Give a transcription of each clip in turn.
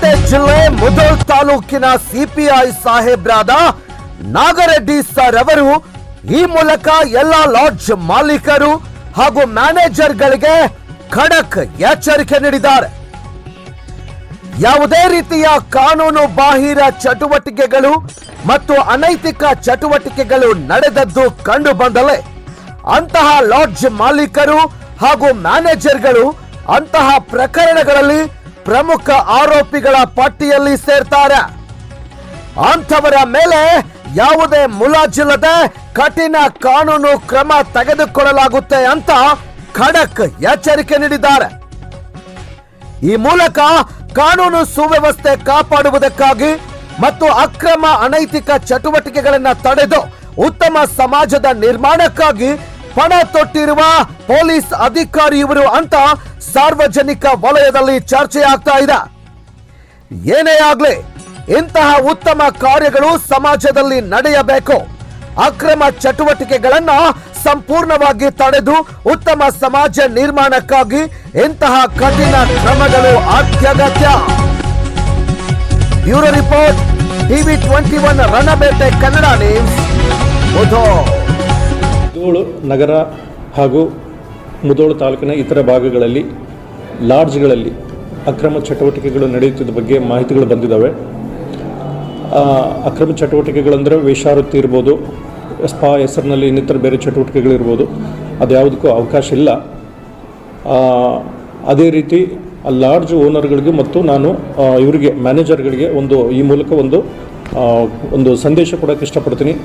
ಬಾಗಲಕೋಟೆ ಜಿಲ್ಲೆ ಮುಧೋಳ್ ತಾಲೂಕಿನ CPI ಸಾಹೇಬ್ರಾದ Nagareddy sir ಅವರು ಈ ಮೂಲಕ ಎಲ್ಲ ಲಾಡ್ಜ್ ಮಾಲೀಕರು ಹಾಗೂ ಮ್ಯಾನೇಜರ್ಗಳಿಗೆ ಖಡಕ್ ಎಚ್ಚರಿಕೆ ನೀಡಿದ್ದಾರೆ. ಯಾವುದೇ ರೀತಿಯ ಕಾನೂನು ಬಾಹಿರ ಚಟುವಟಿಕೆಗಳು ಮತ್ತು ಅನೈತಿಕ ಚಟುವಟಿಕೆಗಳು ನಡೆದದ್ದು ಕಂಡು ಬಂದಲೇ ಅಂತಹ ಲಾಡ್ಜ್ ಮಾಲೀಕರು ಹಾಗೂ ಮ್ಯಾನೇಜರ್ಗಳು ಅಂತಹ ಪ್ರಕರಣಗಳಲ್ಲಿ ಪ್ರಮುಖ ಆರೋಪಿಗಳ ಪಟ್ಟಿಯಲ್ಲಿ ಸೇರ್ತಾರೆ. ಅಂಥವರ ಮೇಲೆ ಯಾವುದೇ ಮುಲಾಜಿಲ್ಲದೆ ಕಠಿಣ ಕಾನೂನು ಕ್ರಮ ತೆಗೆದುಕೊಳ್ಳಲಾಗುತ್ತೆ ಅಂತ ಖಡಕ್ ಎಚ್ಚರಿಕೆ ನೀಡಿದ್ದಾರೆ. ಈ ಮೂಲಕ ಕಾನೂನು ಸುವ್ಯವಸ್ಥೆ ಕಾಪಾಡುವುದಕ್ಕಾಗಿ ಮತ್ತು ಅಕ್ರಮ ಅನೈತಿಕ ಚಟುವಟಿಕೆಗಳನ್ನು ತಡೆದು ಉತ್ತಮ ಸಮಾಜದ ನಿರ್ಮಾಣಕ್ಕಾಗಿ ಪಣ ತೊಟ್ಟಿರುವ ಪೊಲೀಸ್ ಅಧಿಕಾರಿ ಇವರು ಅಂತ ಸಾರ್ವಜನಿಕ ವಲಯದಲ್ಲಿ ಚರ್ಚೆಯಾಗ್ತಾ ಇದೆ. ಏನೇ ಆಗ್ಲಿ ಇಂತಹ ಉತ್ತಮ ಕಾರ್ಯಗಳು ಸಮಾಜದಲ್ಲಿ ನಡೆಯಬೇಕು. ಅಕ್ರಮ ಚಟುವಟಿಕೆಗಳನ್ನ ಸಂಪೂರ್ಣವಾಗಿ ತಡೆದು ಉತ್ತಮ ಸಮಾಜ ನಿರ್ಮಾಣಕ್ಕಾಗಿ ಇಂತಹ ಕಠಿಣ ಕ್ರಮಗಳು ಅತ್ಯಗತ್ಯ. Bureau report, TV 21 Ranabete Kannada news, Mudhol ನಗರ ಹಾಗೂ ಮುಧೋಳ್ ತಾಲೂಕಿನ ಇತರ ಭಾಗಗಳಲ್ಲಿ ಲಾಡ್ಜ್ಗಳಲ್ಲಿ ಅಕ್ರಮ ಚಟುವಟಿಕೆಗಳು ನಡೆಯುತ್ತಿದ್ದ ಬಗ್ಗೆ ಮಾಹಿತಿಗಳು ಬಂದಿದ್ದಾವೆ. ಅಕ್ರಮ ಚಟುವಟಿಕೆಗಳಂದರೆ ವೇಶ್ಯಾವೃತ್ತಿ ಇರ್ಬೋದು, ಸ್ಪಾ ಹೆಸರಿನಲ್ಲಿ ಇನ್ನಿತರ ಬೇರೆ ಚಟುವಟಿಕೆಗಳಿರ್ಬೋದು, ಅದು ಯಾವುದಕ್ಕೂ ಅವಕಾಶ ಇಲ್ಲ. ಅದೇ ರೀತಿ ಲಾಡ್ಜ್ ಓನರ್ಗಳಿಗೆ ಮತ್ತು ನಾನು ಇವರಿಗೆ ಮ್ಯಾನೇಜರ್ಗಳಿಗೆ ಈ ಮೂಲಕ ಒಂದು ಸಂದೇಶ ಕೊಡೋಕ್ಕೆ ಇಷ್ಟಪಡ್ತೀನಿ.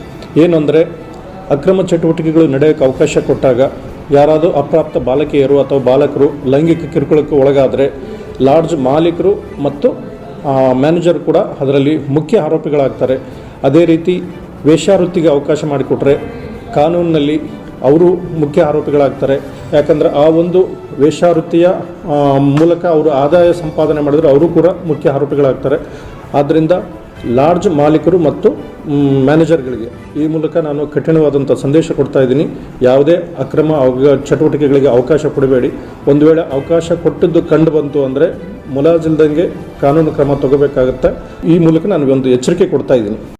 ಏನು ಅಂದರೆ, ಅಕ್ರಮ ಚಟುವಟಿಕೆಗಳು ನಡೆಯೋಕ್ಕೆ ಅವಕಾಶ ಕೊಟ್ಟಾಗ ಯಾರಾದರೂ ಅಪ್ರಾಪ್ತ ಬಾಲಕಿಯರು ಅಥವಾ ಬಾಲಕರು ಲೈಂಗಿಕ ಕಿರುಕುಳಕ್ಕೆ ಒಳಗಾದರೆ ಲಾಡ್ಜ್ ಮಾಲೀಕರು ಮತ್ತು ಮ್ಯಾನೇಜರ್ ಕೂಡ ಅದರಲ್ಲಿ ಮುಖ್ಯ ಆರೋಪಿಗಳಾಗ್ತಾರೆ. ಅದೇ ರೀತಿ ವೇಶ್ಯಾವೃತ್ತಿಗೆ ಅವಕಾಶ ಮಾಡಿಕೊಟ್ರೆ ಕಾನೂನಿನಲ್ಲಿ ಅವರು ಮುಖ್ಯ ಆರೋಪಿಗಳಾಗ್ತಾರೆ. ಯಾಕಂದರೆ ಆ ಒಂದು ವೇಶ್ಯಾವೃತ್ತಿಯ ಮೂಲಕ ಅವರು ಆದಾಯ ಸಂಪಾದನೆ ಮಾಡಿದರೆ ಅವರು ಕೂಡ ಮುಖ್ಯ ಆರೋಪಿಗಳಾಗ್ತಾರೆ. ಆದ್ದರಿಂದ ಲಾಡ್ಜ್ ಮಾಲೀಕರು ಮತ್ತು ಮ್ಯಾನೇಜರ್ಗಳಿಗೆ ಈ ಮೂಲಕ ನಾನು ಕಠಿಣವಾದಂಥ ಸಂದೇಶ ಕೊಡ್ತಾ ಇದ್ದೀನಿ. ಯಾವುದೇ ಅಕ್ರಮ ಚಟುವಟಿಕೆಗಳಿಗೆ ಅವಕಾಶ ಕೊಡಬೇಡಿ. ಒಂದು ವೇಳೆ ಅವಕಾಶ ಕೊಟ್ಟದ್ದು ಕಂಡು ಬಂತು ಅಂದರೆ ಮುಲಾಜಿಲ್ದಂಗೆ ಕಾನೂನು ಕ್ರಮ ತಗೋಬೇಕಾಗುತ್ತೆ. ಈ ಮೂಲಕ ನಾನು ಒಂದು ಎಚ್ಚರಿಕೆ ಕೊಡ್ತಾ ಇದ್ದೀನಿ.